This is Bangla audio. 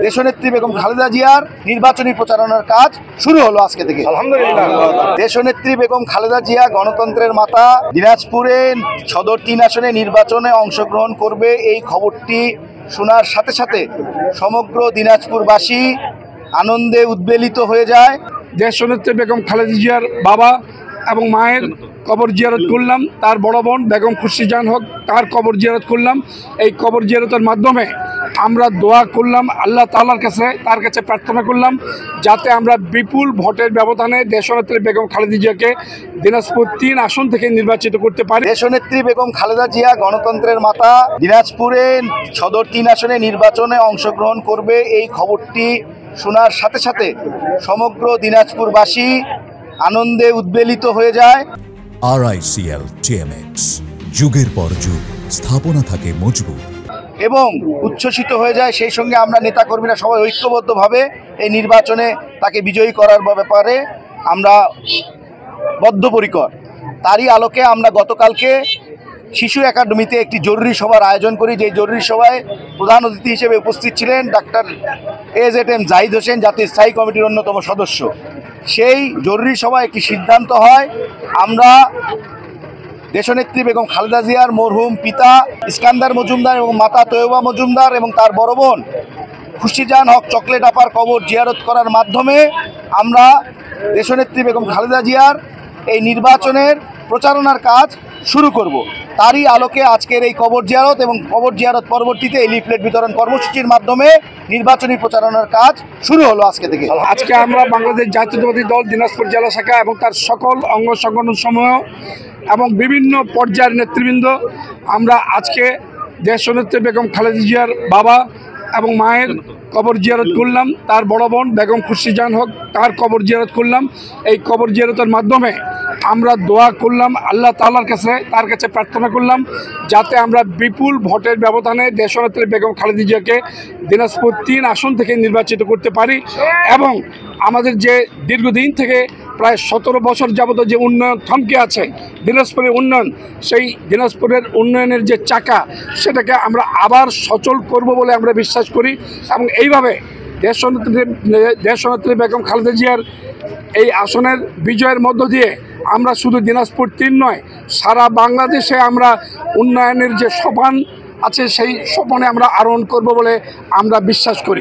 দেশনেত্রী বেগম খালেদা জিয়ার নির্বাচনী প্রচারণার কাজ শুরু হলো আজকে থেকে। আলহামদুলিল্লাহ। দেশনেত্রী বেগম খালেদা জিয়া গণতন্ত্রের মাতা দিনাজপুরে সদর ৩ আসনে নির্বাচনে অংশগ্রহণ করবে এই খবরটি শোনার সাথে সাথে সমগ্র দিনাজপুরবাসী আনন্দে উদ্বেলিত হয়ে যায়। দেশনেত্রী বেগম খালেদা জিয়ার বাবা এবং মায়ের কবর জিয়ারত করলাম, তার বড় বোন বেগম খুরশিদ জাহান হক তার কবর জিয়ারত করলাম। এই কবর জিয়ারতের মাধ্যমে আমরা দোয়া করলাম আল্লাহ তাআলার কাছে, তার কাছে প্রার্থনা করলাম যাতে আমরা বিপুল ভোটের ব্যবধানে দেশনেত্রী বেগম খালেদা জিয়াকে দিনাজপুর ৩ আসন থেকে নির্বাচিত করতে পারি। দেশনেত্রী বেগম খালেদা জিয়া গণতন্ত্রের মাতা দিনাজপুরে সদর ৩ আসনে নির্বাচনে অংশগ্রহণ করবে এই খবরটি শোনার সাথে সাথে সমগ্র দিনাজপুরবাসী আনন্দে উদ্বেলিত হয়ে যায়। RICL TMX, যুগের পর যুগ স্থাপনা থাকে মজবুত এবং উচ্ছ্বসিত হয়ে যায়। সেই সঙ্গে আমরা নেতাকর্মীরা সবাই ঐক্যবদ্ধভাবে এই নির্বাচনে তাকে বিজয়ী করার ব্যাপারে আমরা বদ্ধপরিকর। তারই আলোকে আমরা গতকালকে শিশু একাডেমিতে একটি জরুরি সভার আয়োজন করি, যে জরুরি সভায় প্রধান অতিথি হিসেবে উপস্থিত ছিলেন ডাক্তার AZM জাহিদ হোসেন, জাতীয় স্থায়ী কমিটির অন্যতম সদস্য। সেই জরুরি সভায় একটি সিদ্ধান্ত হয়, আমরা দেশনেত্রী বেগম খালেদা জিয়ার মরহুম পিতা ইস্কান্দার মজুমদার এবং মাতা তৈয়বা মজুমদার এবং তার বড় বোন খুরশিদ জাহান হক চকলেট আপার কবর জিয়ারত করার মাধ্যমে আমরা দেশনেত্রী বেগম খালেদা জিয়ার এই নির্বাচনের প্রচারণার কাজ শুরু করব। তারই আলোকে আজকের এই কবর জিয়ারত এবং কবর জিয়ারত পরবর্তীতে এই লিফলেট বিতরণ কর্মসূচির মাধ্যমে নির্বাচনী প্রচারণার কাজ শুরু হলো আজকে থেকে। আজকে আমরা বাংলাদেশ জাতীয়তাবাদী দল দিনাজপুর জেলা শাখা এবং তার সকল অঙ্গ সংগঠন সমূহ এবং বিভিন্ন পর্যায়ের নেতৃবৃন্দ আমরা আজকে দেশনেত্রী বেগম খালেদা জিয়ার বাবা এবং মায়ের কবর জিয়ারত করলাম, তার বড় বোন বেগম খুরশিদ জাহান হক তার কবর জিয়ারত করলাম। এই কবর জিয়ারতের মাধ্যমে আমরা দোয়া করলাম আল্লাহ তাআলার কাছে, তার কাছে প্রার্থনা করলাম যাতে আমরা বিপুল ভোটের ব্যবধানে দেশনেত্রী বেগম খালেদা জিয়াকে দিনাজপুর ৩ আসন থেকে নির্বাচিত করতে পারি এবং আমাদের যে দীর্ঘদিন থেকে প্রায় 17 বছর যাবত যে উন্নয়ন থমকে আছে দিনাজপুরের উন্নয়ন, সেই দিনাজপুরের উন্নয়নের যে চাকা সেটাকে আমরা আবার সচল করব বলে আমরা বিশ্বাস করি এবং এইভাবে দেশনেত্রী বেগম খালেদা জিয়ার এই আসনের বিজয়ের মধ্য দিয়ে আমরা শুধু দিনাজপুর ৩ নয়, সারা বাংলাদেশে আমরা উন্নয়নের যে সোপান আছে সেই সোপানে আমরা আরোহণ করব বলে আমরা বিশ্বাস করি।